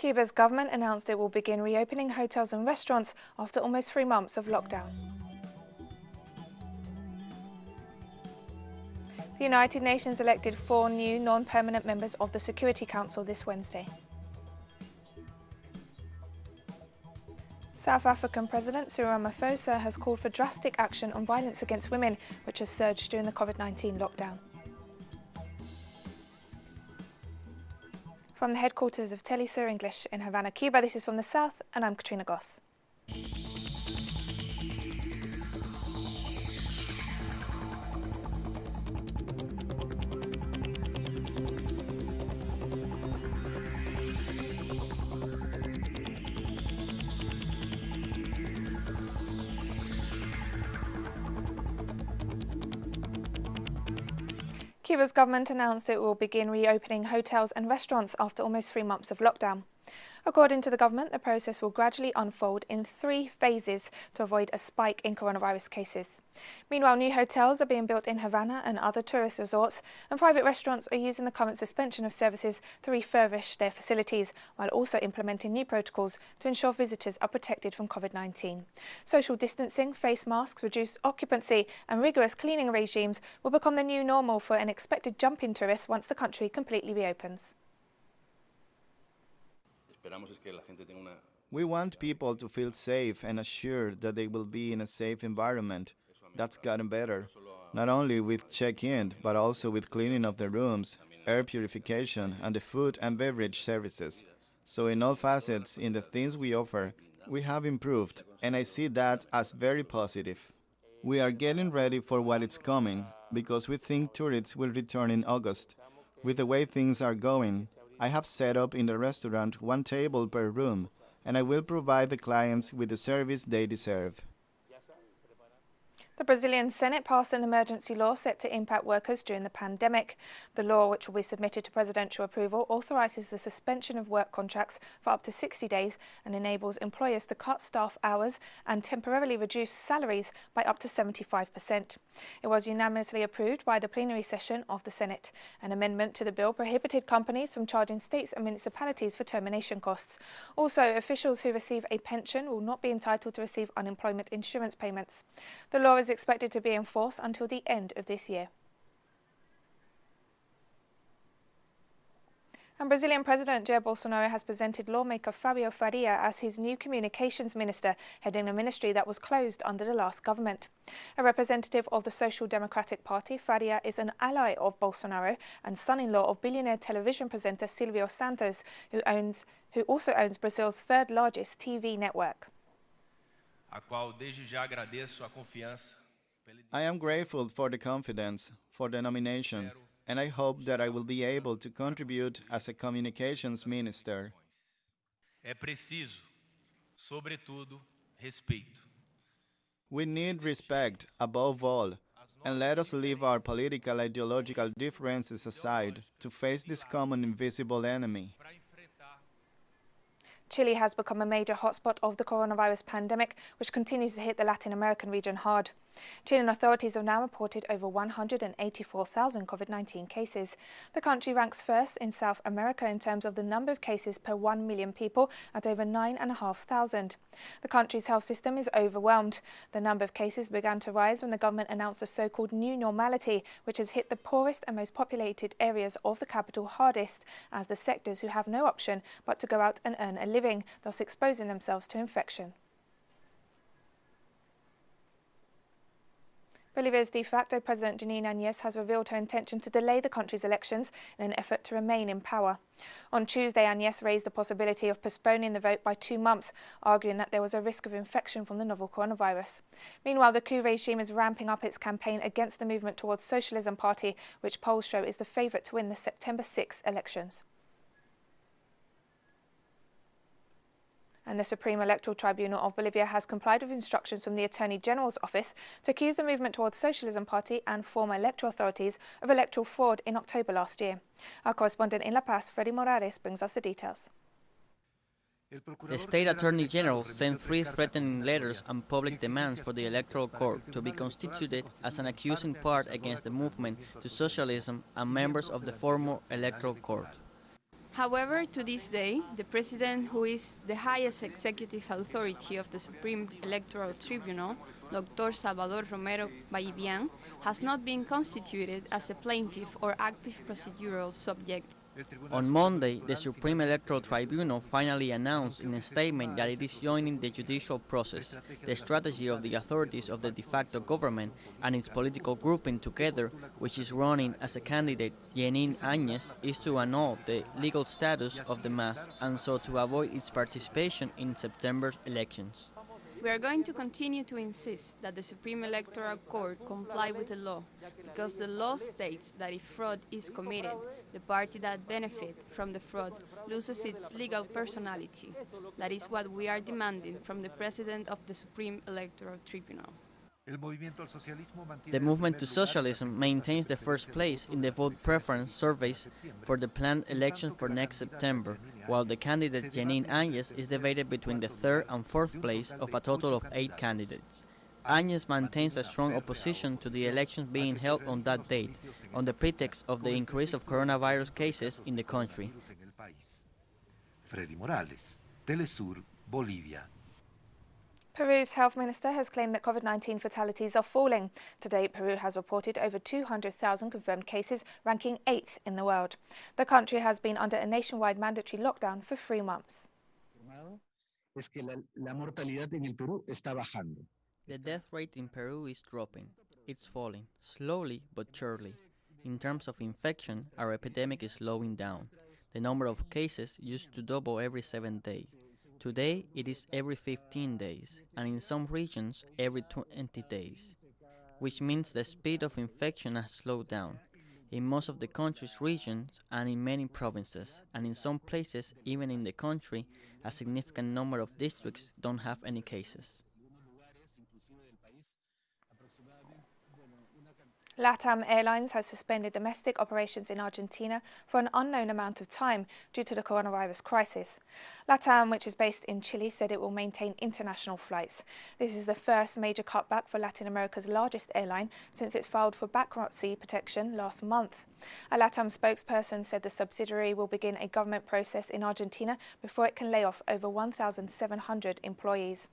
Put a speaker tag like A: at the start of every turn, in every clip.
A: Cuba's government announced it will begin reopening hotels and restaurants after almost 3 months of lockdown. The United Nations elected 4 new non-permanent members of the Security Council this Wednesday. South African President Cyril Ramaphosa has called for drastic action on violence against women, which has surged during the COVID-19 lockdown. From the headquarters of Telesur English in Havana, Cuba, this is From the South, and I'm Katrina Goss. Cuba's government announced it will begin reopening hotels and restaurants after almost 3 months of lockdown. According to the government, the process will gradually unfold in 3 phases to avoid a spike in coronavirus cases. Meanwhile, new hotels are being built in Havana and other tourist resorts, and private restaurants are using the current suspension of services to refurbish their facilities, while also implementing new protocols to ensure visitors are protected from COVID-19. Social distancing, face masks, reduced occupancy and rigorous cleaning regimes will become the new normal for an expected jump in tourists once the country completely reopens.
B: We want people to feel safe and assured that they will be in a safe environment. That's gotten better, not only with check-in, but also with cleaning of the rooms, air purification, and the food and beverage services. So in all facets, in the things we offer, we have improved, and I see that as very positive. We are getting ready for what is coming, because we think tourists will return in August. With the way things are going, I have set up in the restaurant 1 table per room, and I will provide the clients with the service they deserve.
A: The Brazilian Senate passed an emergency law set to impact workers during the pandemic. The law, which will be submitted to presidential approval, authorises the suspension of work contracts for up to 60 days and enables employers to cut staff hours and temporarily reduce salaries by up to 75%. It was unanimously approved by the plenary session of the Senate. An amendment to the bill prohibited companies from charging states and municipalities for termination costs. Also, officials who receive a pension will not be entitled to receive unemployment insurance payments. The law is expected to be in force until the end of this year. And Brazilian President Jair Bolsonaro has presented lawmaker Fabio Faria as his new communications minister, heading a ministry that was closed under the last government. A representative of the Social Democratic Party, Faria is an ally of Bolsonaro and son-in-law of billionaire television presenter Silvio Santos, who also owns Brazil's 3rd largest TV network.
B: I am grateful for the confidence, for the nomination, and I hope that I will be able to contribute as a communications minister. We need respect above all, and let us leave our political ideological differences aside to face this common invisible enemy.
A: Chile has become a major hotspot of the coronavirus pandemic, which continues to hit the Latin American region hard. Chilean authorities have now reported over 184,000 COVID-19 cases. The country ranks first in South America in terms of the number of cases per 1 million people at over 9,500. The country's health system is overwhelmed. The number of cases began to rise when the government announced a so-called new normality, which has hit the poorest and most populated areas of the capital hardest, as the sectors who have no option but to go out and earn a living, thus exposing themselves to infection. Bolivia's de facto President Janine Áñez has revealed her intention to delay the country's elections in an effort to remain in power. On Tuesday, Áñez raised the possibility of postponing the vote by 2 months, arguing that there was a risk of infection from the novel coronavirus. Meanwhile, the coup regime is ramping up its campaign against the movement towards Socialism Party, which polls show is the favourite to win the September 6 elections. And the Supreme Electoral Tribunal of Bolivia has complied with instructions from the Attorney General's office to accuse the movement towards Socialism Party and former electoral authorities of electoral fraud in October last year. Our correspondent in La Paz, Freddy Morales, brings us the details.
C: The State Attorney General sent 3 threatening letters and public demands for the Electoral Court to be constituted as an accusing part against the movement to socialism and members of the former Electoral Court.
D: However, to this day, the President, who is the highest executive authority of the Supreme Electoral Tribunal, Dr. Salvador Romero Vallivian, has not been constituted as a plaintiff or active procedural subject.
C: On Monday, the Supreme Electoral Tribunal finally announced in a statement that it is joining the judicial process. The strategy of the authorities of the de facto government and its political grouping together, which is running as a candidate Jeanine Áñez, is to annul the legal status of the MAS and so to avoid its participation in September's elections.
D: We are going to continue to insist that the Supreme Electoral Court comply with the law, because the law states that if fraud is committed, the party that benefits from the fraud loses its legal personality. That is what we are demanding from the President of the Supreme Electoral Tribunal.
C: The movement to socialism maintains the first place in the vote preference surveys for the planned election for next September, while the candidate Jeanine Áñez is debated between the third and fourth place of a total of 8 candidates. Áñez maintains a strong opposition to the elections being held on that date, on the pretext of the increase of coronavirus cases in the country.
E: Freddy Morales, Telesur, Bolivia.
A: Peru's health minister has claimed that COVID-19 fatalities are falling. To date, Peru has reported over 200,000 confirmed cases, ranking 8th in the world. The country has been under a nationwide mandatory lockdown for 3 months.
C: The death rate in Peru is dropping. It's falling, slowly but surely. In terms of infection, our epidemic is slowing down. The number of cases used to double every 7 days. Today, it is every 15 days, and in some regions, every 20 days, which means the speed of infection has slowed down. In most of the country's regions and in many provinces, and in some places, even in the country, a significant number of districts don't have any cases.
A: LATAM Airlines has suspended domestic operations in Argentina for an unknown amount of time due to the coronavirus crisis. LATAM, which is based in Chile, said it will maintain international flights. This is the first major cutback for Latin America's largest airline since it filed for bankruptcy protection last month. A LATAM spokesperson said the subsidiary will begin a government process in Argentina before it can lay off over 1,700 employees.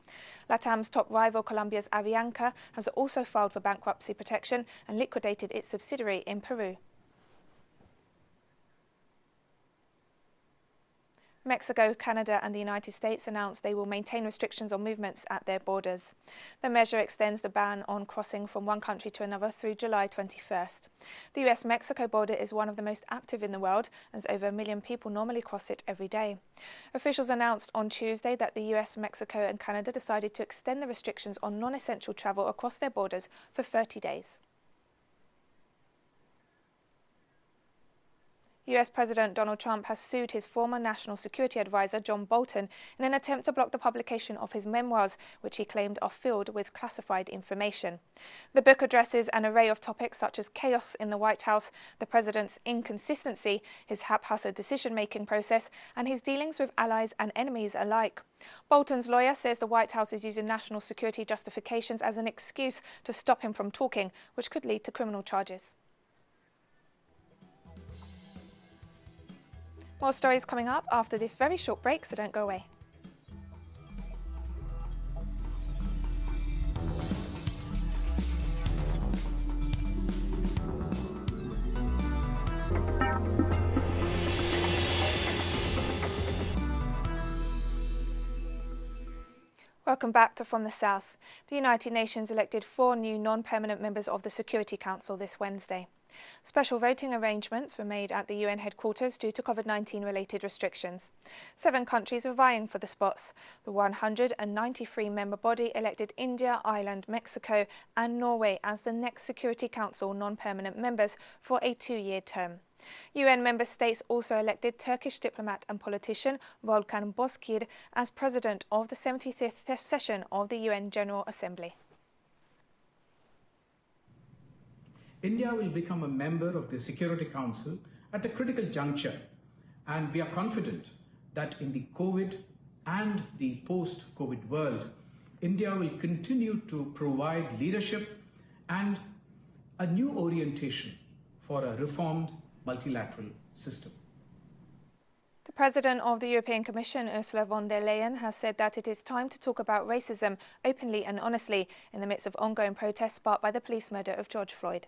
A: LATAM's top rival, Colombia's Avianca, has also filed for bankruptcy protection and liquidated its subsidiary in Peru. Mexico, Canada and the United States announced they will maintain restrictions on movements at their borders. The measure extends the ban on crossing from one country to another through July 21st. The US-Mexico border is one of the most active in the world, as over 1 million people normally cross it every day. Officials announced on Tuesday that the US, Mexico and Canada decided to extend the restrictions on non-essential travel across their borders for 30 days. US President Donald Trump has sued his former national security advisor, John Bolton, in an attempt to block the publication of his memoirs, which he claimed are filled with classified information. The book addresses an array of topics such as chaos in the White House, the president's inconsistency, his haphazard decision-making process, and his dealings with allies and enemies alike. Bolton's lawyer says the White House is using national security justifications as an excuse to stop him from talking, which could lead to criminal charges. More stories coming up after this very short break, so don't go away. Welcome back to From the South. The United Nations elected 4 new non-permanent members of the Security Council this Wednesday. Special voting arrangements were made at the UN headquarters due to COVID-19 related restrictions. 7 countries were vying for the spots. The 193-member body elected India, Ireland, Mexico and Norway as the next Security Council non-permanent members for a 2-year term. UN member states also elected Turkish diplomat and politician Volkan Bozkır as president of the 75th session of the UN General Assembly.
F: India will become a member of the Security Council at a critical juncture, and we are confident that in the COVID and the post-COVID world, India will continue to provide leadership and a new orientation for a reformed multilateral system.
A: The President of the European Commission, Ursula von der Leyen, has said that it is time to talk about racism openly and honestly in the midst of ongoing protests sparked by the police murder of George Floyd.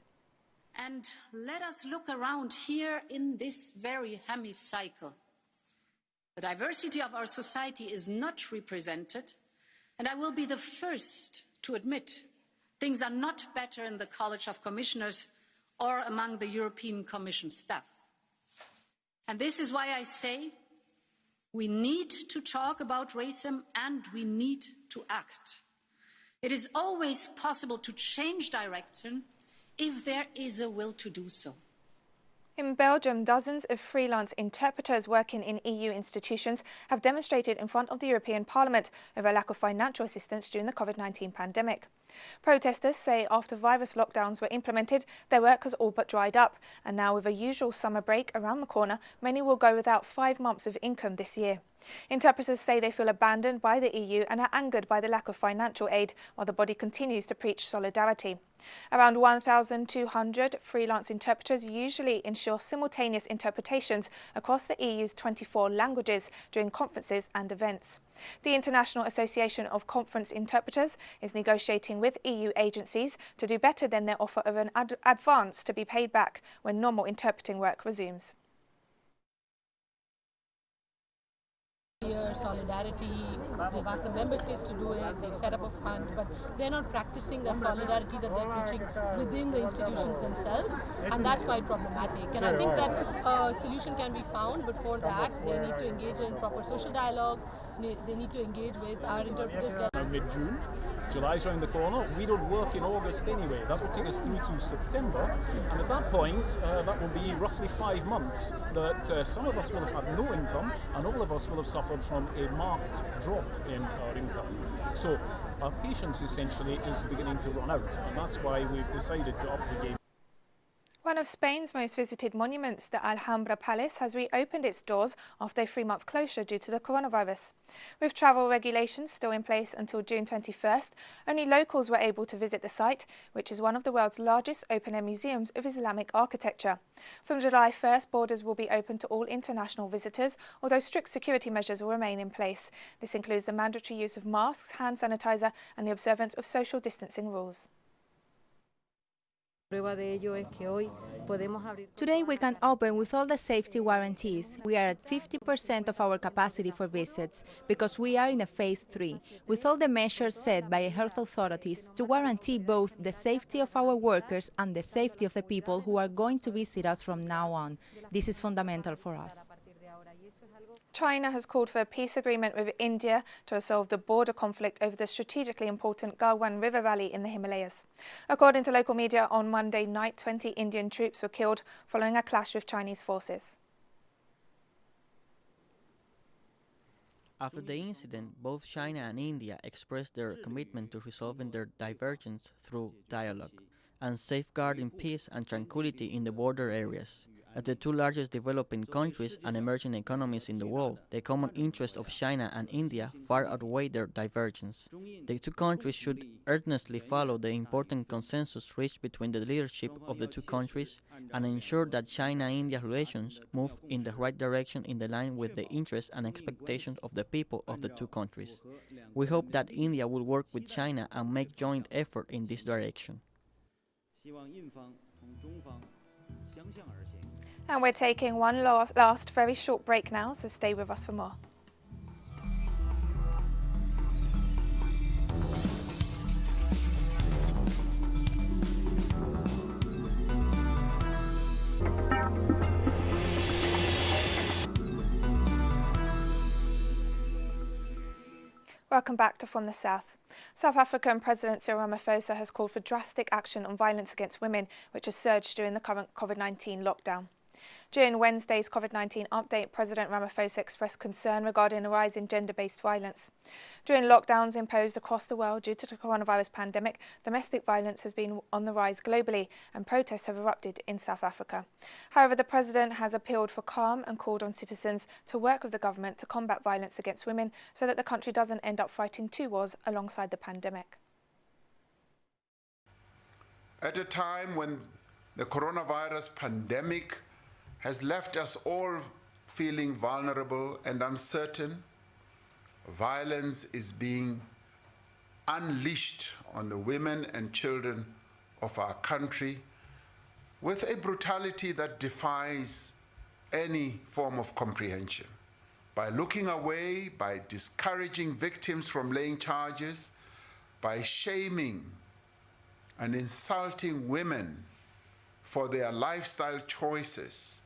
G: And let us look around here in this very hemicycle. The diversity of our society is not represented, and I will be the first to admit things are not better in the College of Commissioners or among the European Commission staff. And this is why I say we need to talk about racism and we need to act. It is always possible to change direction if there is a will to do so.
A: In Belgium, dozens of freelance interpreters working in EU institutions have demonstrated in front of the European Parliament over a lack of financial assistance during the COVID-19 pandemic. Protesters say after virus lockdowns were implemented, their work has all but dried up, and now with a usual summer break around the corner, many will go without 5 months of income this year. Interpreters say they feel abandoned by the EU and are angered by the lack of financial aid, while the body continues to preach solidarity. Around 1,200 freelance interpreters usually ensure simultaneous interpretations across the EU's 24 languages during conferences and events. The International Association of Conference Interpreters is negotiating with EU agencies to do better than their offer of an advance to be paid back when normal interpreting work resumes.
H: Solidarity, they've asked the member states to do it, they've set up a fund, but they're not practicing that solidarity that they're preaching within the institutions themselves, and that's quite problematic. And I think that a solution can be found, but for that they need to engage in proper social dialogue, they need to engage with our interpreters.
I: Mid-June. July's around the corner. We don't work in August anyway. That will take us through to September, and at that point, that will be roughly 5 months that some of us will have had no income, and all of us will have suffered from a marked drop in our income. So our patience essentially is beginning to run out, and that's why we've decided to up the game.
A: One of Spain's most visited monuments, the Alhambra Palace, has reopened its doors after a 3-month closure due to the coronavirus. With travel regulations still in place until June 21st, only locals were able to visit the site, which is one of the world's largest open-air museums of Islamic architecture. From July 1st, borders will be open to all international visitors, although strict security measures will remain in place. This includes the mandatory use of masks, hand sanitizer, and the observance of social distancing rules.
J: Today we can open with all the safety guarantees. We are at 50% of our capacity for visits because we are in a phase 3, with all the measures set by health authorities to guarantee both the safety of our workers and the safety of the people who are going to visit us from now on. This is fundamental for us.
A: China has called for a peace agreement with India to resolve the border conflict over the strategically important Galwan River Valley in the Himalayas. According to local media, on Monday night, 20 Indian troops were killed following a clash with Chinese forces.
C: After the incident, both China and India expressed their commitment to resolving their divergence through dialogue and safeguarding peace and tranquility in the border areas. As the two largest developing countries and emerging economies in the world, the common interests of China and India far outweigh their divergence. The two countries should earnestly follow the important consensus reached between the leadership of the two countries and ensure that China-India relations move in the right direction in line with the interests and expectations of the people of the two countries. We hope that India will work with China and make joint effort in this direction.
A: And we're taking one last very short break now, so stay with us for more. Welcome back to From the South. South African President Cyril Ramaphosa has called for drastic action on violence against women, which has surged during the current COVID-19 lockdown. During Wednesday's COVID-19 update, President Ramaphosa expressed concern regarding a rise in gender-based violence. During lockdowns imposed across the world due to the coronavirus pandemic, domestic violence has been on the rise globally and protests have erupted in South Africa. However, the President has appealed for calm and called on citizens to work with the government to combat violence against women so that the country doesn't end up fighting two wars alongside the pandemic.
K: At a time when the coronavirus pandemic has left us all feeling vulnerable and uncertain, violence is being unleashed on the women and children of our country with a brutality that defies any form of comprehension. By looking away, by discouraging victims from laying charges, by shaming and insulting women for their lifestyle choices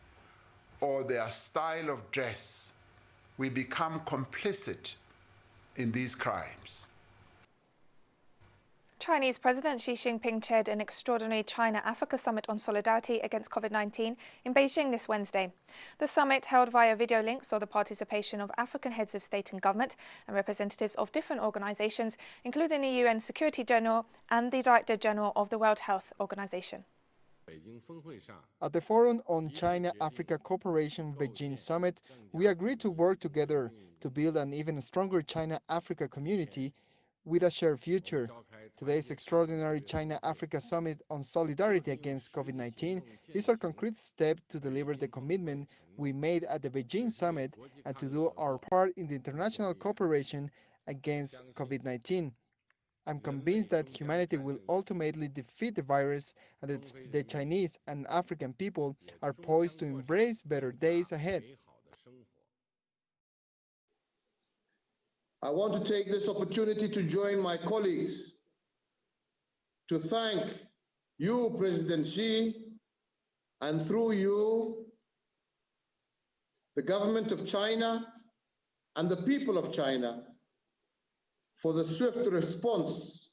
K: or their style of dress, we become complicit in these crimes.
A: Chinese President Xi Jinping chaired an extraordinary China-Africa summit on solidarity against COVID-19 in Beijing this Wednesday. The summit, held via video link, saw the participation of African heads of state and government and representatives of different organisations, including the UN Secretary General and the Director General of the World Health Organization.
L: At the Forum on China-Africa Cooperation Beijing Summit, we agreed to work together to build an even stronger China-Africa community with a shared future. Today's extraordinary China-Africa Summit on solidarity against COVID-19 is a concrete step to deliver the commitment we made at the Beijing Summit and to do our part in the international cooperation against COVID-19. I'm convinced that humanity will ultimately defeat the virus and that the Chinese and African people are poised to embrace better days ahead.
M: I want to take this opportunity to join my colleagues to thank you, President Xi, and through you, the government of China and the people of China for the swift response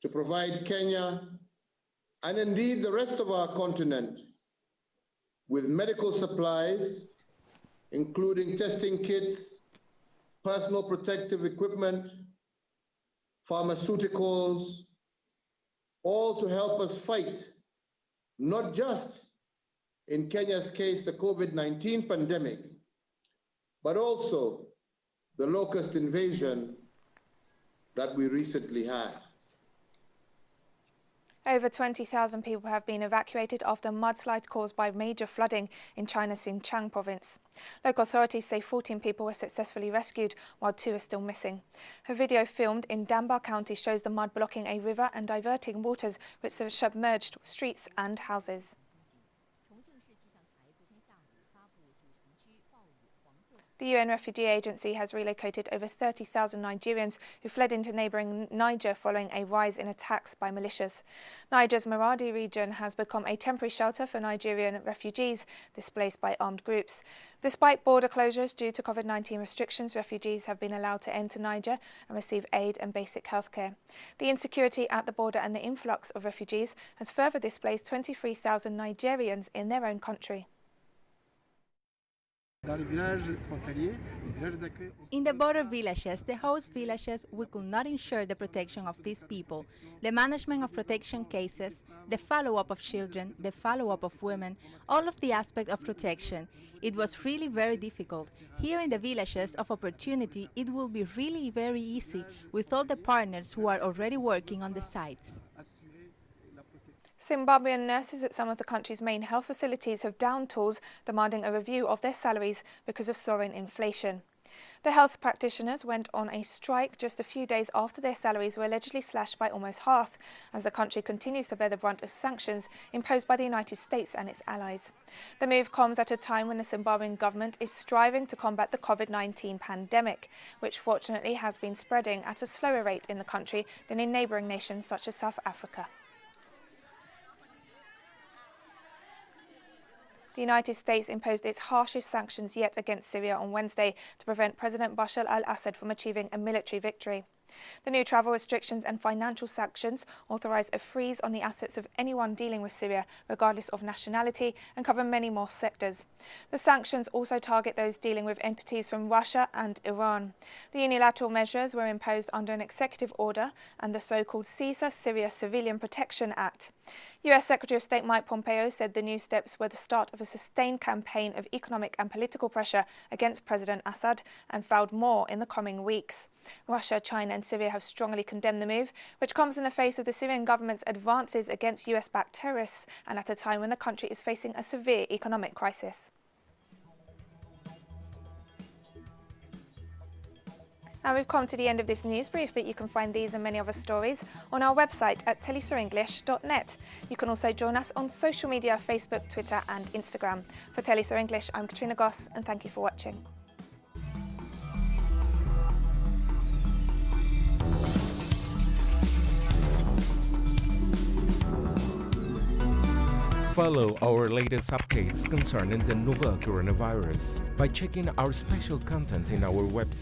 M: to provide Kenya and indeed the rest of our continent with medical supplies, including testing kits, personal protective equipment, pharmaceuticals, all to help us fight, not just in Kenya's case, the COVID-19 pandemic, but also the locust invasion that we recently had.
A: Over 20,000 people have been evacuated after a mudslide caused by major flooding in China's Xinjiang province. Local authorities say 14 people were successfully rescued, while 2 are still missing. A video filmed in Damba County shows the mud blocking a river and diverting waters which submerged streets and houses. The UN Refugee Agency has relocated over 30,000 Nigerians who fled into neighbouring Niger following a rise in attacks by militias. Niger's Maradi region has become a temporary shelter for Nigerian refugees displaced by armed groups. Despite border closures due to COVID-19 restrictions, refugees have been allowed to enter Niger and receive aid and basic healthcare. The insecurity at the border and the influx of refugees has further displaced 23,000 Nigerians in their own country.
J: In the border villages, the host villages, we could not ensure the protection of these people, the management of protection cases, the follow-up of children, the follow-up of women, all of the aspect of protection. It was really very difficult. Here in the villages of opportunity, it will be really very easy with all the partners who are already working on the sites.
A: Zimbabwean nurses at some of the country's main health facilities have downed tools demanding a review of their salaries because of soaring inflation. The health practitioners went on a strike just a few days after their salaries were allegedly slashed by almost half, as the country continues to bear the brunt of sanctions imposed by the United States and its allies. The move comes at a time when the Zimbabwean government is striving to combat the COVID-19 pandemic, which fortunately has been spreading at a slower rate in the country than in neighbouring nations such as South Africa. The United States imposed its harshest sanctions yet against Syria on Wednesday to prevent President Bashar al-Assad from achieving a military victory. The new travel restrictions and financial sanctions authorise a freeze on the assets of anyone dealing with Syria, regardless of nationality, and cover many more sectors. The sanctions also target those dealing with entities from Russia and Iran. The unilateral measures were imposed under an executive order and the so-called CISA Syria Civilian Protection Act. US Secretary of State Mike Pompeo said the new steps were the start of a sustained campaign of economic and political pressure against President Assad and vowed more in the coming weeks. Russia, China and Syria have strongly condemned the move, which comes in the face of the Syrian government's advances against US-backed terrorists and at a time when the country is facing a severe economic crisis. And we've come to the end of this news brief, but you can find these and many other stories on our website at telesurenglish.net. You can also join us on social media, Facebook, Twitter and Instagram. For Telesur English, I'm Katrina Goss, and thank you for watching.
N: Follow our latest updates concerning the novel coronavirus by checking our special content in our website.